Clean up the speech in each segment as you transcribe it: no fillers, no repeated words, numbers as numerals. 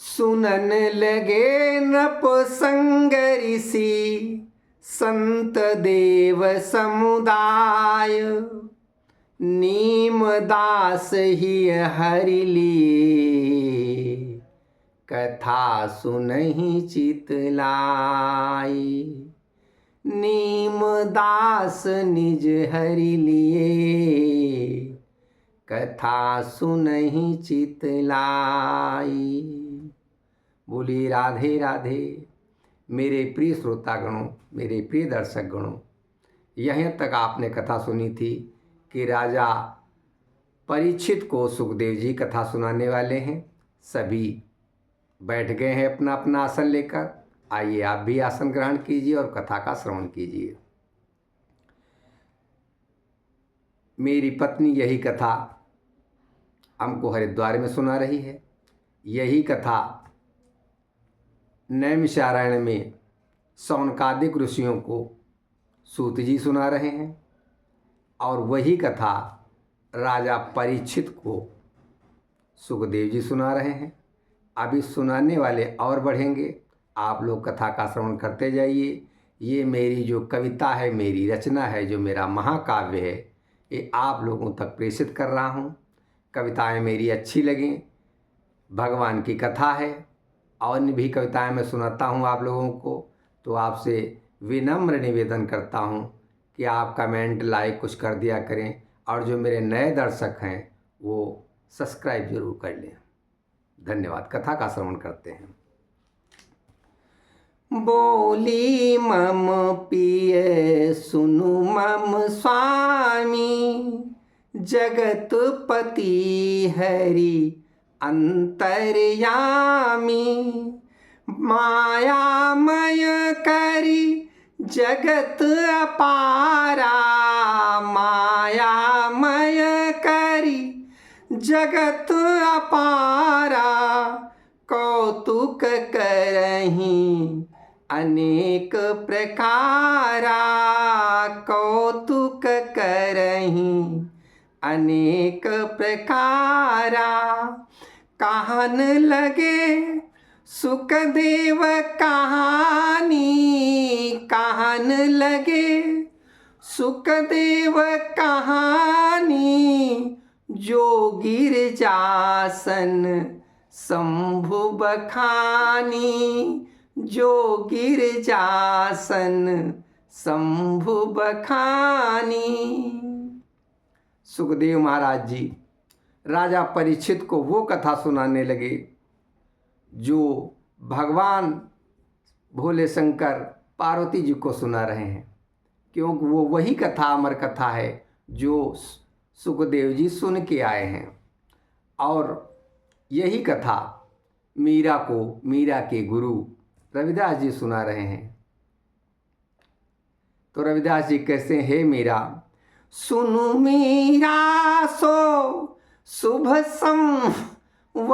सुनन लगे नृपसंग ऋषि संत देव समुदाय। नीमदास ही हरि लिए कथा सुनहि चित लाई। नीमदास निज हरि लिए कथा सुनहि चित लाई। बोली राधे राधे। मेरे प्रिय श्रोतागणों, मेरे प्रिय दर्शक गणों, यहाँ तक आपने कथा सुनी थी कि राजा परीक्षित को सुखदेव जी कथा सुनाने वाले हैं। सभी बैठ गए हैं अपना अपना आसन लेकर। आइए आप भी आसन ग्रहण कीजिए और कथा का श्रवण कीजिए। मेरी पत्नी यही कथा हमको हरिद्वार में सुना रही है। यही कथा नैमिषारण्य में शौनकादिक ऋषियों को सूत जी सुना रहे हैं और वही कथा राजा परीक्षित को सुखदेव जी सुना रहे हैं। अभी सुनाने वाले और बढ़ेंगे। आप लोग कथा का श्रवण करते जाइए। ये मेरी जो कविता है, मेरी रचना है, जो मेरा महाकाव्य है, ये आप लोगों तक प्रेषित कर रहा हूँ। कविताएं मेरी अच्छी लगें, भगवान की कथा है, और अन्य भी कविताएं मैं सुनाता हूँ आप लोगों को। तो आपसे विनम्र निवेदन करता हूँ कि आप कमेंट लाइक कुछ कर दिया करें, और जो मेरे नए दर्शक हैं वो सब्सक्राइब जरूर कर लें। धन्यवाद। कथा का श्रवण करते हैं। बोली मम पिय सुनु मम स्वामी, जगतपति हरि अंतर्यामी। मायामय करी जगत अपारा, मायामय करी जगत अपारा। कौतुक करहीं अनेक प्रकारा, कौतुक करहीं अनेक प्रकारा। कहन लगे सुखदेव कहानी, कहन लगे सुखदेव कहानी। जो गिरजासन शंभु बखानी, जो गिरजासन शंभु बखानी। सुखदेव महाराज जी राजा परीक्षित को वो कथा सुनाने लगे जो भगवान भोले शंकर पार्वती जी को सुना रहे हैं, क्योंकि वो वही कथा अमर कथा है जो सुखदेव जी सुन के आए हैं। और यही कथा मीरा को मीरा के गुरु रविदास जी सुना रहे हैं। तो रविदास जी कहते हैं, हे मीरा सुनु मीरा सो शुभ संवादा,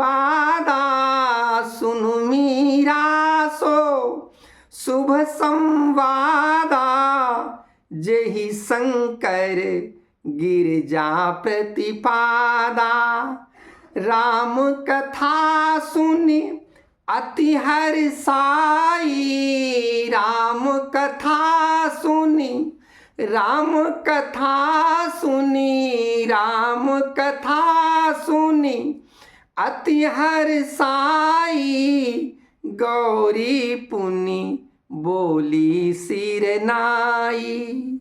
सुनु मीरा सो शुभ संवादा। जेहि शंकर गिरजा प्रतिपादा। राम कथा सुनि अति हर्षाई, राम कथा सुनि, राम कथा सुनि, राम कथा सुनि अति हर्षाई। गौरी पुनि बोली सिर नाई।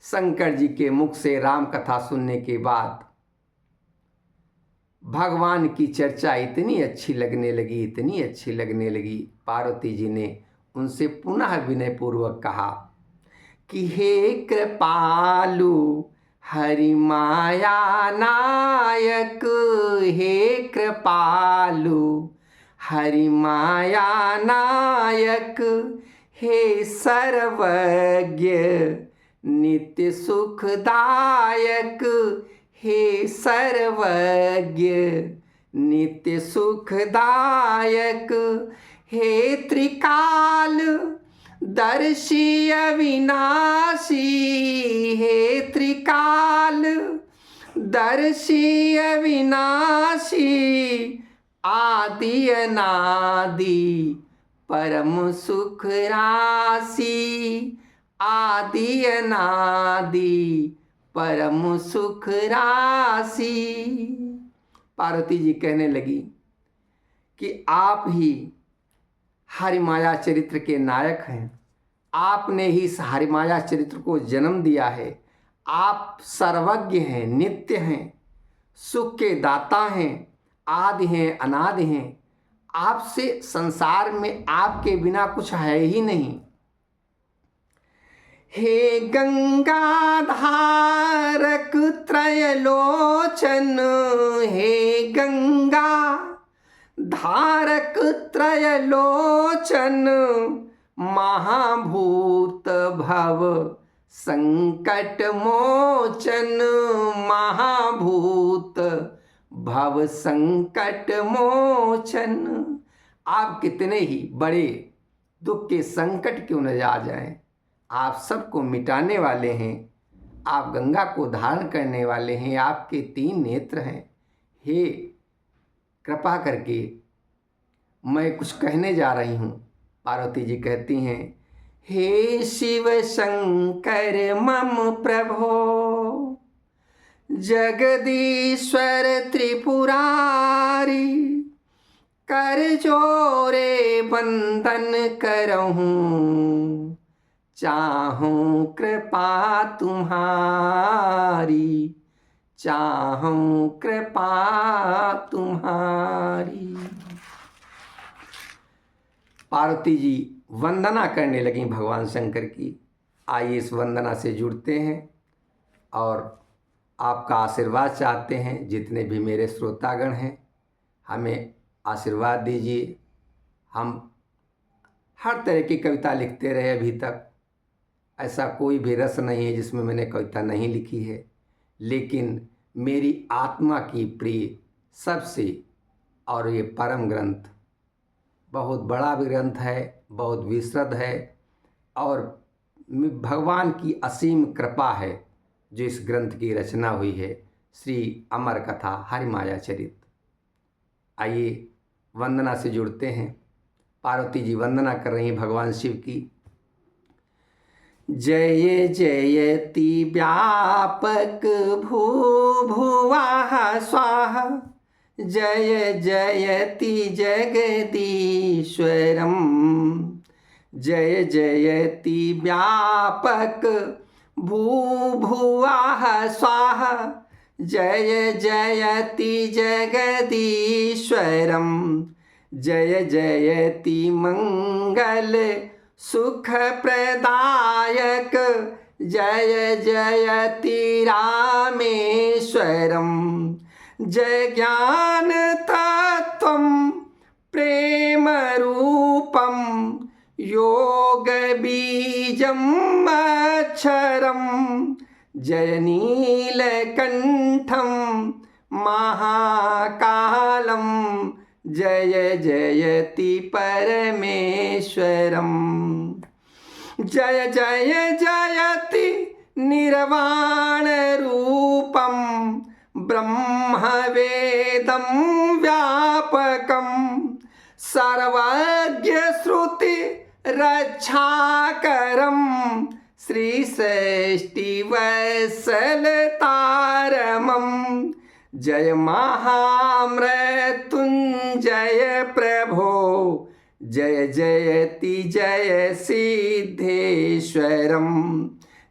शंकर जी के मुख से राम कथा सुनने के बाद भगवान की चर्चा इतनी अच्छी लगने लगी, इतनी अच्छी लगने लगी। पार्वती जी ने उनसे पुनः विनयपूर्वक कहा कि हे कृपालु हरि माया नायक, हे कृपालु हरि माया नायक। हे सर्वज्ञ नित्य सुखदायक, हे सर्वज्ञ नित्य सुखदायक। हे त्रिकाल दर्शी अविनाशी, हे त्रिकाल दर्शी अविनाशी। आदि अनादि परम सुख राशि, आदि अनादि परम सुख राशि। पार्वती जी कहने लगी कि आप ही हरि माया चरित्र के नायक हैं, आपने ही इस हरि माया चरित्र को जन्म दिया है। आप सर्वज्ञ हैं, नित्य हैं, सुख के दाता हैं, आदि हैं, अनादि हैं। आपसे संसार में आपके बिना कुछ है ही नहीं। हे गंगा धारक त्रयलोचन, हे गंगा धारक त्रयलोचन, महाभूत भव संकट मोचन, महाभूत भव संकट मोचन। आप कितने ही बड़े दुख के संकट क्यों न आ जाएं, आप सबको मिटाने वाले हैं। आप गंगा को धारण करने वाले हैं, आपके 3 नेत्र हैं। हे कृपा करके मैं कुछ कहने जा रही हूँ। पार्वती जी कहती हैं, हे शिव शंकर मम प्रभो, जगदीश्वर त्रिपुरारी, कर जोरे बंदन करहूँ, चाहूं कृपा तुम्हारी, चाहूं कृपा तुम्हारी। पार्वती जी वंदना करने लगी भगवान शंकर की। आइए इस वंदना से जुड़ते हैं और आपका आशीर्वाद चाहते हैं। जितने भी मेरे श्रोतागण हैं, हमें आशीर्वाद दीजिए। हम हर तरह की कविता लिखते रहे अभी तक, ऐसा कोई भी रस नहीं है जिसमें मैंने कविता नहीं लिखी है, लेकिन मेरी आत्मा की प्रिय सबसे, और ये परम ग्रंथ बहुत बड़ा भी ग्रंथ है, बहुत विशद है, और भगवान की असीम कृपा है जो इस ग्रंथ की रचना हुई है, श्री अमर कथा हरि माया चरित। आइए वंदना से जुड़ते हैं। पार्वती जी वंदना कर रही हैं भगवान शिव की। जय जयति व्यापक भूभुवः स्वाहा, जय जयति जगदीश्वरम, जय जयति व्यापक भूभुवः स्वाहा, जय जयति जगदीश्वरम, जय जयति मंगल सुख प्रदायक, जय जयति रामेश्वरम, जय ज्ञान तत्वम प्रेम रूपम, योग बीजम अक्षरम, जय नीलकंठम महाकालम, जय जयति परमेश्वरम, जय जय जयति निर्वाण रूपम, ब्रह्म वेदम व्यापकम, सर्वज्ञ श्रुति रक्षाकरम, श्री षष्ठी वत्सलतारमम, जय महामृत्युंजय प्रभो, जय जयति जय सिद्धेश्वरम,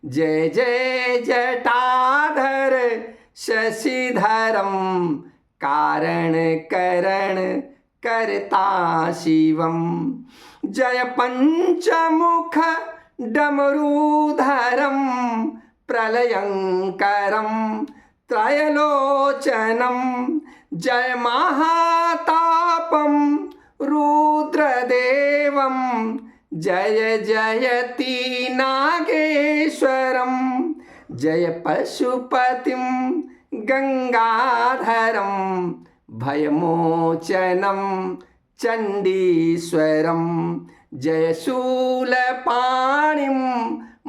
जय जय जटाधर शशिधरम, कारण करण करता शिवम, जय पंचमुख डमरूधरम, प्रलयंकरम त्रयलोचनम, जय महातापम रुद्रदेवम, जय जयति नागेश्वरम, जय पशुपतिम गंगाधरम, भयमोचनम चंडीश्वरम, जय शूलपाणिम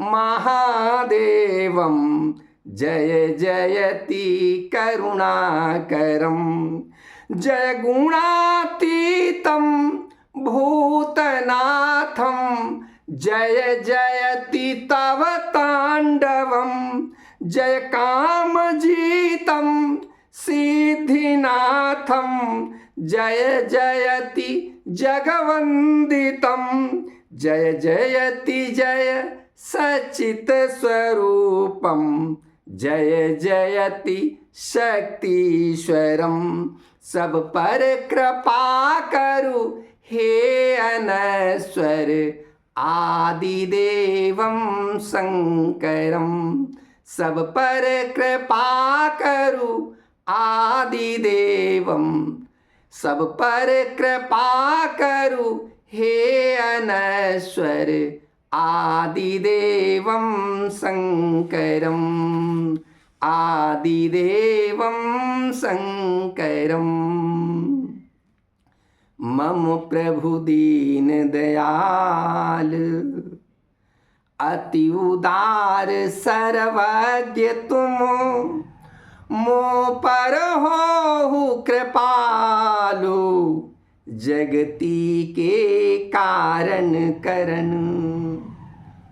महादेवम, जय जयति करुणाकरम, जय गुणातीतं भूतनाथं जय जयति तव तांडवं जय कामजीतं सिद्धिनाथं जय जयति जगवन्दितं जय जयति जय सच्चित स्वरूपं जय जयति शक्तिश्वरम। सब पर कृपा करु हे अनश्वर आदिदेवं शंकरम। सब पर कृपा करु आदिदेवं, सब पर कृपा करु हे अनश्वर आदिदेवं शंकरम, आदिदेवं शंकरम। मम प्रभु दीन दयाल अति उदार सर्वज्ञ तुम, मो पर हो कृपालु जगती के कारण करन।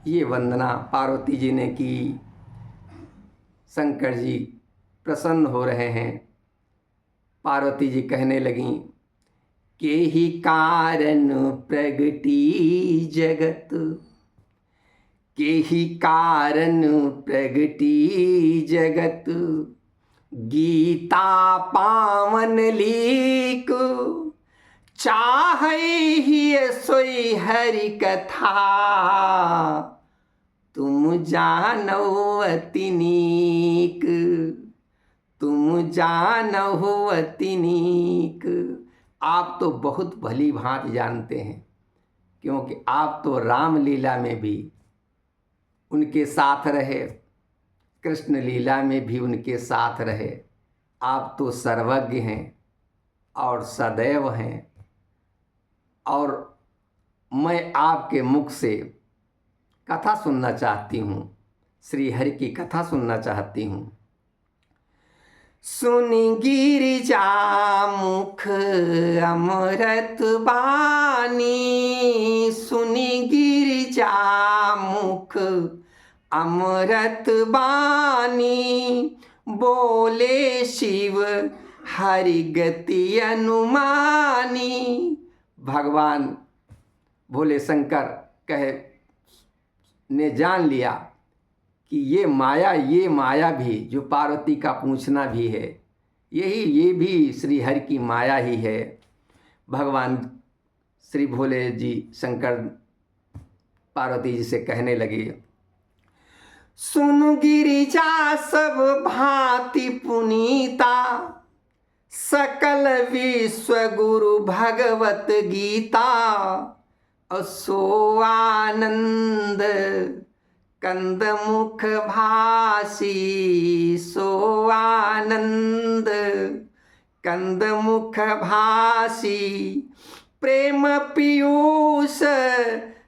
ये वंदना पार्वती जी ने की। शंकर जी प्रसन्न हो रहे हैं। पार्वती जी कहने लगीं, के ही कारण प्रगटी जगत, के ही कारण प्रगटी जगत, गीता पावन लीक चाहे ही सोई हरि कथा, तुम जानो अति नीक, तुम जानो अति नीक। आप तो बहुत भली भांति जानते हैं, क्योंकि आप तो रामलीला में भी उनके साथ रहे, कृष्ण लीला में भी उनके साथ रहे। आप तो सर्वज्ञ हैं और सदैव हैं, और मैं आपके मुख से कथा सुनना चाहती हूँ, श्री हरि की कथा सुनना चाहती हूँ। सुनि गिरिजा मुख अमृत बानी, सुनि गिरिजा मुख अमृत बानी, बोले शिव हरि गति अनुमानी। भगवान भोले शंकर कहे ने जान लिया कि ये माया भी जो पार्वती का पूछना भी है, ये भी श्री हरि की माया ही है। भगवान श्री भोले जी शंकर पार्वती जी से कहने लगे, सुन गिरिजा सब भांति पुनीता, सकल विश्व गुरु भगवत गीता, असो आनंद कंद मुख भासी, सो आनंद कंद मुख भासी, प्रेम पीयूष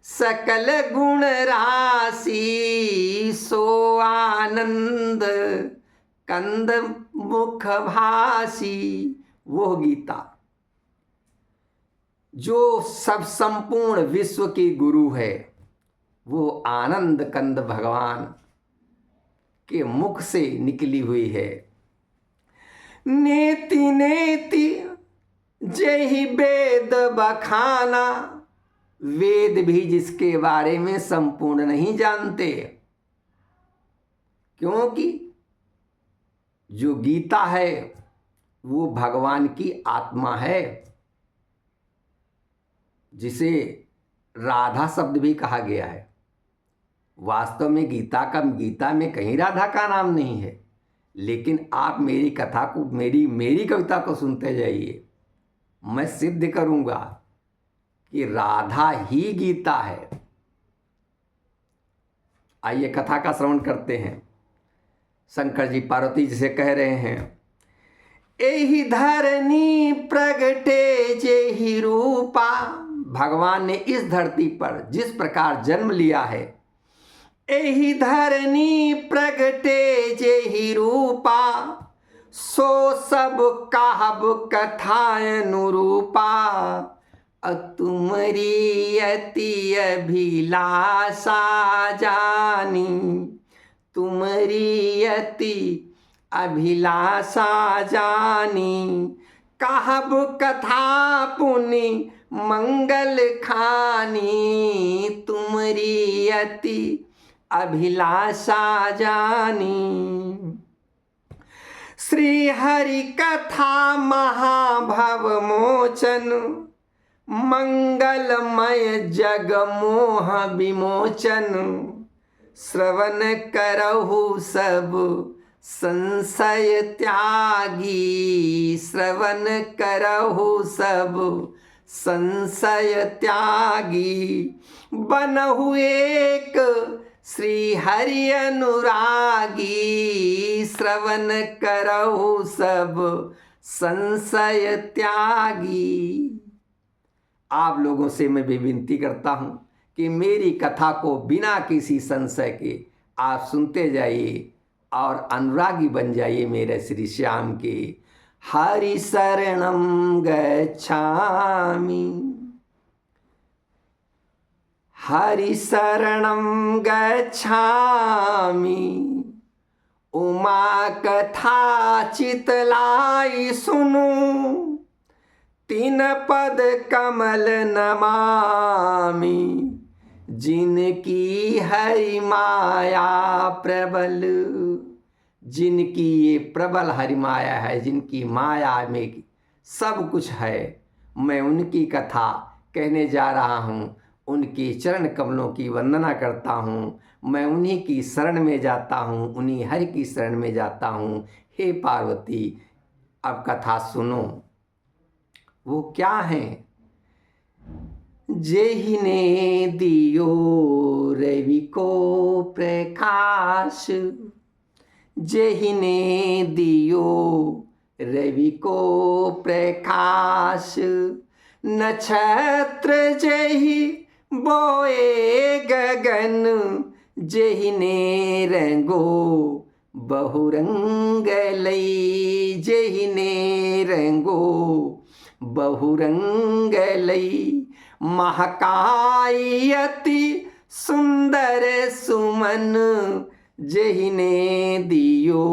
सकल गुण राशि, सो आनंद कंद मुख भासी। वो गीता जो सब संपूर्ण विश्व की गुरु है, वो आनंद कंद भगवान के मुख से निकली हुई है। नेति नेति जय वेद बखाना, वेद भी जिसके बारे में संपूर्ण नहीं जानते, क्योंकि जो गीता है वो भगवान की आत्मा है, जिसे राधा शब्द भी कहा गया है। वास्तव में गीता में कहीं राधा का नाम नहीं है, लेकिन आप मेरी कथा को मेरी कविता को सुनते जाइए, मैं सिद्ध करूंगा कि राधा ही गीता है। आइए कथा का श्रवण करते हैं। शंकर जी पार्वती जी से कह रहे हैं, एहि धरनी प्रगटे जेहि रूपा। भगवान ने इस धरती पर जिस प्रकार जन्म लिया है, एहि धरनी प्रगटे जेहि रूपा, सो सब कहब कथाएं अनुरूपा, तुमरी अति अभिलाषा जानी, तुमरी अति अभिलाषा जानी। कहब कथा पुनि मंगल खानी, तुमरी अति अभिलाषा जानी। श्री हरि कथा महाभव मोचन, मंगलमय जग मोह विमोचन। श्रवण करहु सब संशय त्यागी, श्रवण करहु सब संशय त्यागी। बनहु एक श्री हरि अनुरागी, श्रवण करहु सब संशय त्यागी। आप लोगों से मैं भी विनती करता हूँ कि मेरी कथा को बिना किसी संशय के आप सुनते जाइए और अनुरागी बन जाइए मेरे श्री श्याम के। हरि शरणं गच्छामि, हरि शरणं गच्छामि। उमा कथा चितलाई सुनु, तीन पद कमल नमामि। जिनकी हरि माया प्रबल, जिनकी ये प्रबल हरि माया है, जिनकी माया में सब कुछ है, मैं उनकी कथा कहने जा रहा हूँ। उनके चरण कमलों की वंदना करता हूँ। मैं उन्हीं की शरण में जाता हूँ, उन्हीं हरि की शरण में जाता हूँ। हे पार्वती, अब कथा सुनो। वो क्या है? जेहिने दियो रवि को प्रकाश, जेहिने दियो रवि को प्रकाश। नक्षत्र जेहि बोए गगन, जेहिने रंगो बहुरंग लई, जेहिने रंगो बहुरंग लई। महकाई अति सुंदर सुमन, जेहिने दियो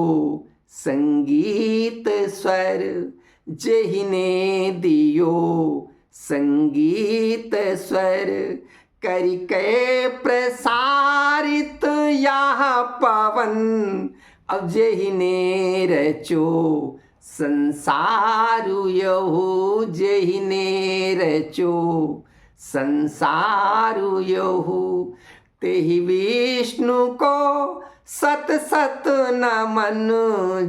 संगीत स्वर, जेहिने दियो संगीत स्वर। करिके प्रसारित यह पवन, अब जेहिने रचो संसारु यहु, जेहिने रचो संसारु यहु। तेहि विष्णु को सत सत नमन,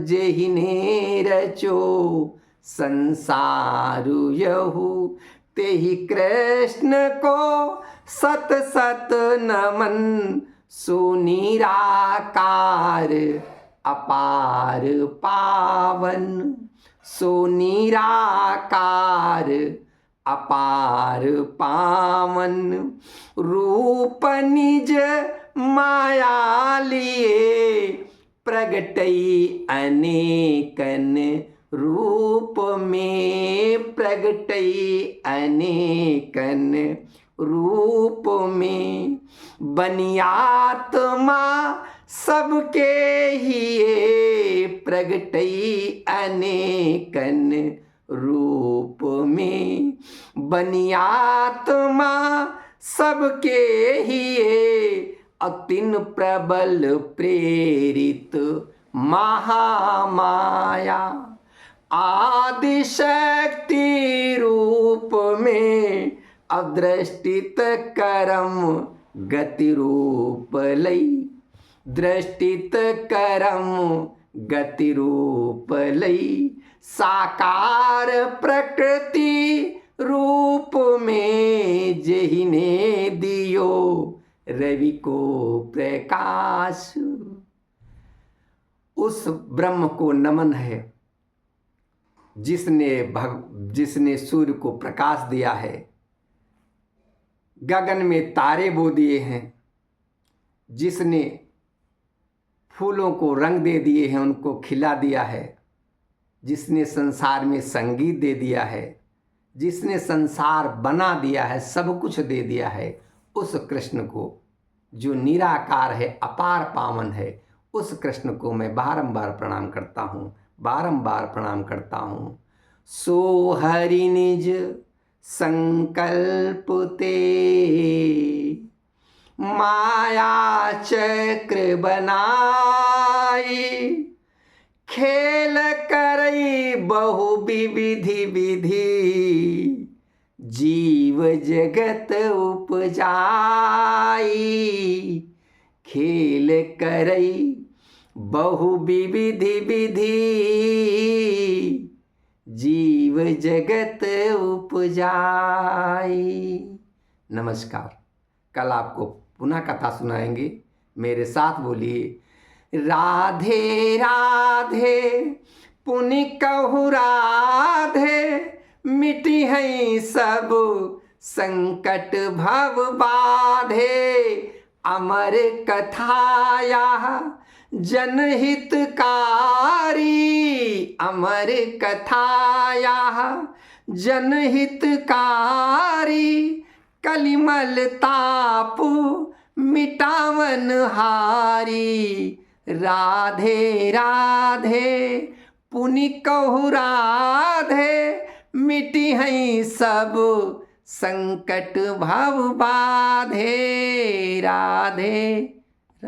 जेहिने रचो संसारु यहु। तेहि कृष्ण को सत सत नमन, सो निराकार अपार पावन, सो निराकार अपार पावन। रूप निज माया लिए, प्रगटई अनेकन रूप में, प्रगटई अनेकन रूप में। बनियात्मा सबके हिये, प्रगटई अनेकन रूप में। बनियात्मा सबके हिये, अतिन प्रबल प्रेरित महामाया। आदि शक्ति रूप में, अदृष्टित करम गति रूप लई, दृष्टित करम गति रूप लई। साकार प्रकृति रूप में, जेहिने दियो रवि को प्रकाश। उस ब्रह्म को नमन है जिसने सूर्य को प्रकाश दिया है, गगन में तारे बो दिए हैं, जिसने फूलों को रंग दे दिए हैं, उनको खिला दिया है। जिसने संसार में संगीत दे दिया है, जिसने संसार बना दिया है, सब कुछ दे दिया है, उस कृष्ण को, जो निराकार है, अपार पावन है, उस कृष्ण को मैं बारंबार प्रणाम करता हूँ, बारंबार प्रणाम करता हूँ। सो हरि निज संकल्प ते माया चक्र बनाई, खेल करई बहु विविधि विधि, जीव जगत उपजाई। खेल करई बहु विविधि विधि, जीव जगत उपजाई। नमस्कार। कल आपको पुनः कथा सुनाएंगे, मेरे साथ बोलिए। राधे राधे पुनि कहु राधे, मिटी है सब संकट भव बाधे। अमर कथाया जनहितकारी, अमर कथाया जनहितकारी, कलिमल ताप मिटावन हारी। राधे राधे पुनि कहु राधे, मिटी है सब संकट भव बाधे। राधे